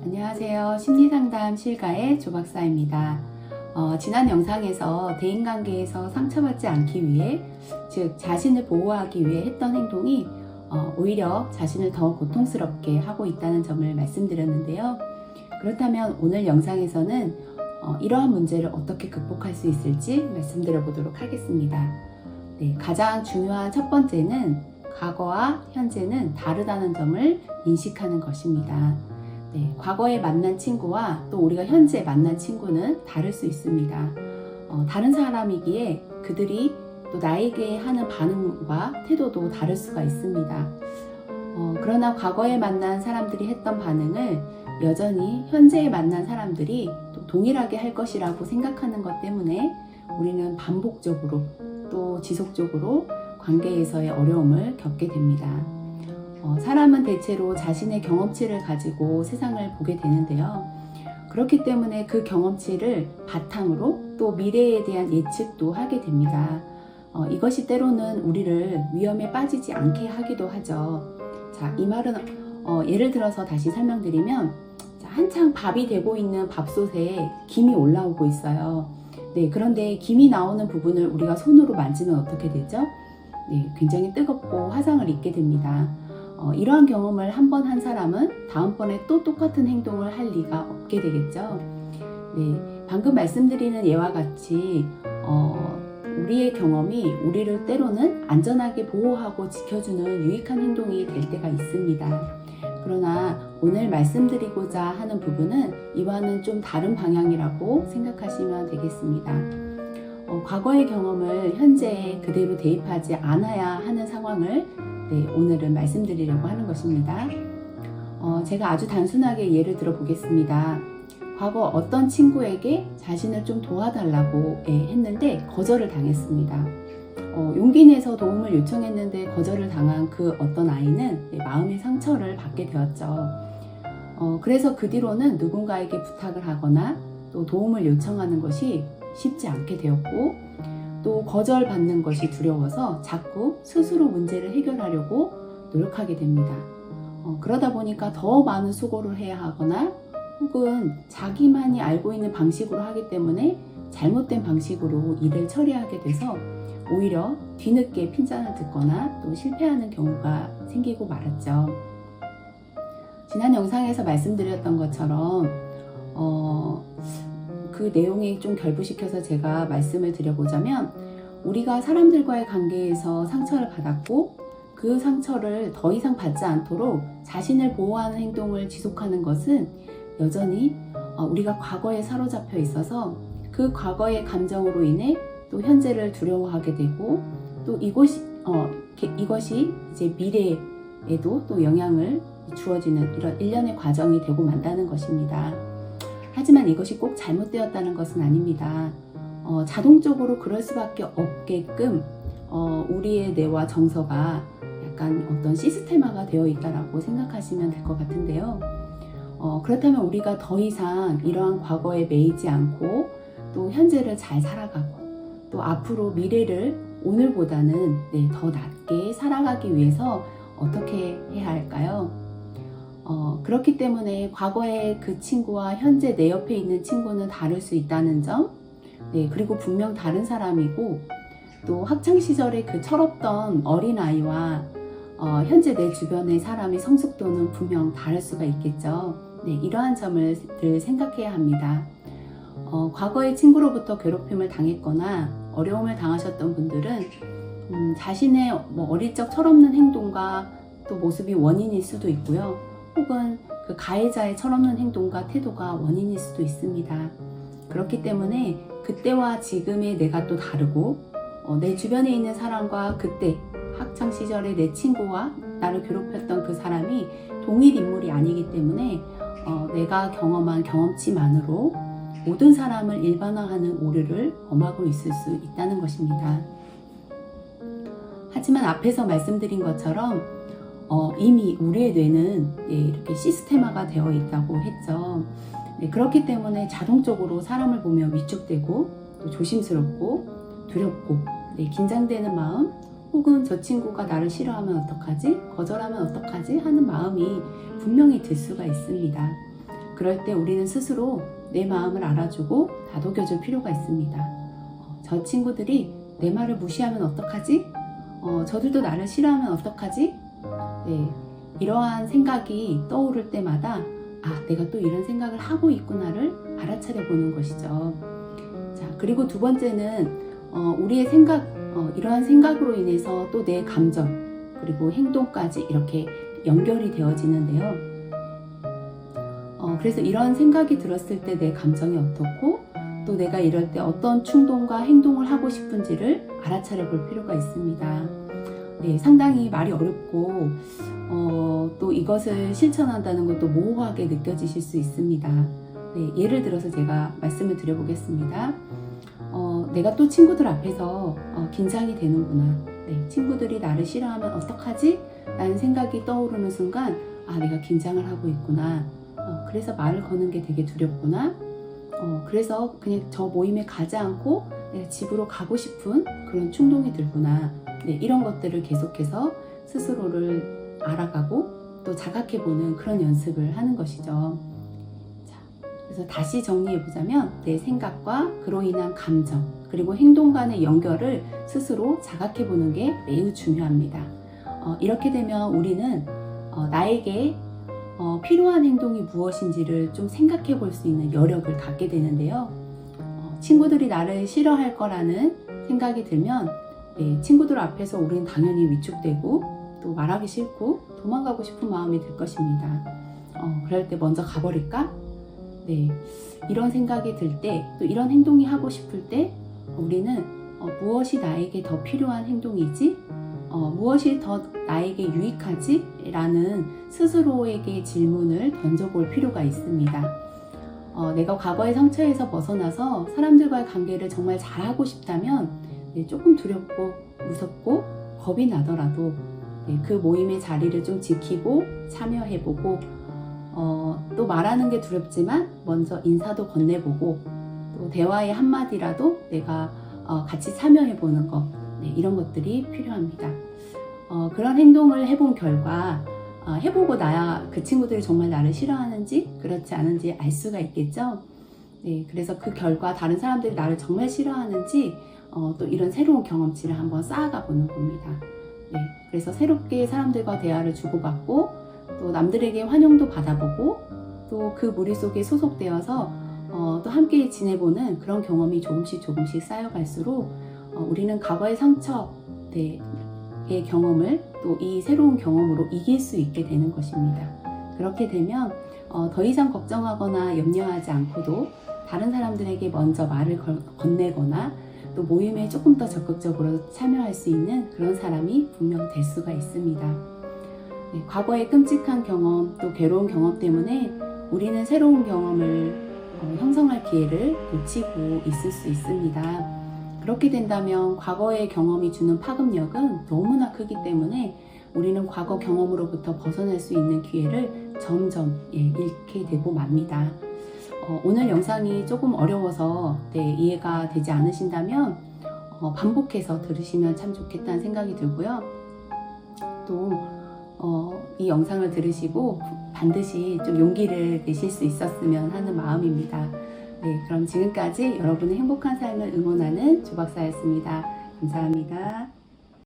안녕하세요. 심리상담 실가의 조박사입니다. 지난 영상에서 대인관계에서 상처받지 않기 위해, 즉 자신을 보호하기 위해 했던 행동이 오히려 자신을 더 고통스럽게 하고 있다는 점을 말씀드렸는데요. 그렇다면 오늘 영상에서는 이러한 문제를 어떻게 극복할 수 있을지 말씀드려 보도록 하겠습니다. 네, 가장 중요한 첫 번째는 과거와 현재는 다르다는 점을 인식하는 것입니다. 네, 과거에 만난 친구와 또 우리가 현재 만난 친구는 다를 수 있습니다. 다른 사람이기에 그들이 또 나에게 하는 반응과 태도도 다를 수가 있습니다. 그러나 과거에 만난 사람들이 했던 반응을 여전히 현재에 만난 사람들이 또 동일하게 할 것이라고 생각하는 것 때문에 우리는 반복적으로 또 지속적으로 관계에서의 어려움을 겪게 됩니다. 사람은 대체로 자신의 경험치를 가지고 세상을 보게 되는데요. 그렇기 때문에 그 경험치를 바탕으로 또 미래에 대한 예측도 하게 됩니다. 이것이 때로는 우리를 위험에 빠지지 않게 하기도 하죠. 자, 이 말은 예를 들어서 다시 설명드리면, 한창 밥이 되고 있는 밥솥에 김이 올라오고 있어요. 네, 그런데 김이 나오는 부분을 우리가 손으로 만지면 어떻게 되죠? 네, 굉장히 뜨겁고 화상을 입게 됩니다. 이러한 경험을 한 번 한 사람은 다음번에 또 똑같은 행동을 할 리가 없게 되겠죠. 네, 방금 말씀드리는 예와 같이 우리의 경험이 우리를 때로는 안전하게 보호하고 지켜주는 유익한 행동이 될 때가 있습니다. 그러나 오늘 말씀드리고자 하는 부분은 이와는 좀 다른 방향이라고 생각하시면 되겠습니다. 과거의 경험을 현재에 그대로 대입하지 않아야 하는 상황을 오늘은 말씀드리려고 하는 것입니다. 제가 아주 단순하게 예를 들어 보겠습니다. 과거 어떤 친구에게 자신을 좀 도와달라고 했는데 거절을 당했습니다. 용기 내서 도움을 요청했는데 거절을 당한 그 어떤 아이는 마음의 상처를 받게 되었죠. 그래서 그 뒤로는 누군가에게 부탁을 하거나 또 도움을 요청하는 것이 쉽지 않게 되었고, 또 거절받는 것이 두려워서 자꾸 스스로 문제를 해결하려고 노력하게 됩니다. 그러다 보니까 더 많은 수고를 해야 하거나 혹은 자기만이 알고 있는 방식으로 하기 때문에 잘못된 방식으로 일을 처리하게 돼서 오히려 뒤늦게 핀잔을 듣거나 또 실패하는 경우가 생기고 말았죠. 지난 영상에서 말씀드렸던 것처럼 그 내용이 좀 결부시켜서 제가 말씀을 드려보자면, 우리가 사람들과의 관계에서 상처를 받았고 그 상처를 더 이상 받지 않도록 자신을 보호하는 행동을 지속하는 것은 여전히 우리가 과거에 사로잡혀 있어서 그 과거의 감정으로 인해 또 현재를 두려워하게 되고, 또 이것이 이제 미래에도 또 영향을 주어지는 이런 일련의 과정이 되고 만다는 것입니다. 하지만 이것이 꼭 잘못되었다는 것은 아닙니다. 자동적으로 그럴 수밖에 없게끔 우리의 뇌와 정서가 약간 어떤 시스템화가 되어 있다고 생각하시면 될 것 같은데요. 그렇다면 우리가 더 이상 이러한 과거에 매이지 않고 또 현재를 잘 살아가고 또 앞으로 미래를 오늘보다는 더 낫게 살아가기 위해서 어떻게 해야 할까요? 그렇기 때문에 과거의 그 친구와 현재 내 옆에 있는 친구는 다를 수 있다는 점, 그리고 분명 다른 사람이고, 또 학창시절의 그 철없던 어린아이와 현재 내 주변의 사람의 성숙도는 분명 다를 수가 있겠죠. 이러한 점을 늘 생각해야 합니다. 과거의 친구로부터 괴롭힘을 당했거나 어려움을 당하셨던 분들은 자신의 어릴 적 철없는 행동과 또 모습이 원인일 수도 있고요. 혹은 그 가해자의 철없는 행동과 태도가 원인일 수도 있습니다. 그렇기 때문에 그때와 지금의 내가 또 다르고, 내 주변에 있는 사람과 그때 학창시절의 내 친구와 나를 괴롭혔던 그 사람이 동일 인물이 아니기 때문에 내가 경험한 경험치만으로 모든 사람을 일반화하는 오류를 범하고 있을 수 있다는 것입니다. 하지만 앞에서 말씀드린 것처럼 이미 우리의 뇌는 이렇게 시스템화가 되어 있다고 했죠. 그렇기 때문에 자동적으로 사람을 보면 위축되고 또 조심스럽고 두렵고 긴장되는 마음, 혹은 저 친구가 나를 싫어하면 어떡하지? 거절하면 어떡하지? 하는 마음이 분명히 들 수가 있습니다. 그럴 때 우리는 스스로 내 마음을 알아주고 다독여줄 필요가 있습니다. 저 친구들이 내 말을 무시하면 어떡하지? 저들도 나를 싫어하면 어떡하지? 네, 이러한 생각이 떠오를 때마다 내가 또 이런 생각을 하고 있구나를 알아차려 보는 것이죠. 자, 그리고 두 번째는 우리의 생각, 이러한 생각으로 인해서 또 내 감정 그리고 행동까지 이렇게 연결이 되어지는데요. 그래서 이런 생각이 들었을 때 내 감정이 어떻고 또 내가 이럴 때 어떤 충동과 행동을 하고 싶은지를 알아차려 볼 필요가 있습니다. 네, 상당히 말이 어렵고 또 이것을 실천한다는 것도 모호하게 느껴지실 수 있습니다. 네, 예를 들어서 제가 말씀을 드려보겠습니다. 내가 또 친구들 앞에서 긴장이 되는구나. 네, 친구들이 나를 싫어하면 어떡하지? 라는 생각이 떠오르는 순간 내가 긴장을 하고 있구나. 그래서 말을 거는 게 되게 두렵구나. 그래서 그냥 저 모임에 가지 않고 내가 집으로 가고 싶은 그런 충동이 들구나. 네, 이런 것들을 계속해서 스스로를 알아가고 또 자각해보는 그런 연습을 하는 것이죠. 자, 그래서 다시 정리해보자면 내 생각과 그로 인한 감정 그리고 행동 간의 연결을 스스로 자각해보는 게 매우 중요합니다. 이렇게 되면 우리는 나에게 필요한 행동이 무엇인지를 좀 생각해 볼 수 있는 여력을 갖게 되는데요. 친구들이 나를 싫어할 거라는 생각이 들면 친구들 앞에서 우리는 당연히 위축되고 또 말하기 싫고 도망가고 싶은 마음이 들 것입니다. 그럴 때 먼저 가버릴까? 네, 이런 생각이 들 때 또 이런 행동이 하고 싶을 때 우리는 무엇이 나에게 더 필요한 행동이지? 무엇이 더 나에게 유익하지? 라는 스스로에게 질문을 던져볼 필요가 있습니다. 내가 과거의 상처에서 벗어나서 사람들과의 관계를 정말 잘하고 싶다면 조금 두렵고 무섭고 겁이 나더라도 그 모임의 자리를 좀 지키고 참여해보고 또 말하는 게 두렵지만 먼저 인사도 건네보고 또 대화의 한마디라도 내가 같이 참여해보는 것 이런 것들이 필요합니다. 그런 행동을 해본 결과 해보고 나야 그 친구들이 정말 나를 싫어하는지 그렇지 않은지 알 수가 있겠죠. 네, 그래서 그 결과 다른 사람들이 나를 정말 싫어하는지 또 이런 새로운 경험치를 한번 쌓아가 보는 겁니다. 네, 그래서 새롭게 사람들과 대화를 주고받고 또 남들에게 환영도 받아보고 또 그 무리 속에 소속되어서 또 함께 지내보는 그런 경험이 조금씩 쌓여갈수록 우리는 과거의 상처의 경험을 또 이 새로운 경험으로 이길 수 있게 되는 것입니다. 그렇게 되면 더 이상 걱정하거나 염려하지 않고도 다른 사람들에게 먼저 말을 건네거나 또 모임에 조금 더 적극적으로 참여할 수 있는 그런 사람이 분명 될 수가 있습니다. 네, 과거의 끔찍한 경험 또 괴로운 경험 때문에 우리는 새로운 경험을 형성할 기회를 놓치고 있을 수 있습니다. 그렇게 된다면 과거의 경험이 주는 파급력은 너무나 크기 때문에 우리는 과거 경험으로부터 벗어날 수 있는 기회를 점점 잃게 되고 맙니다. 오늘 영상이 조금 어려워서 이해가 되지 않으신다면 반복해서 들으시면 참 좋겠다는 생각이 들고요. 또 이 영상을 들으시고 반드시 좀 용기를 내실 수 있었으면 하는 마음입니다. 네, 그럼 지금까지 여러분의 행복한 삶을 응원하는 조박사였습니다. 감사합니다.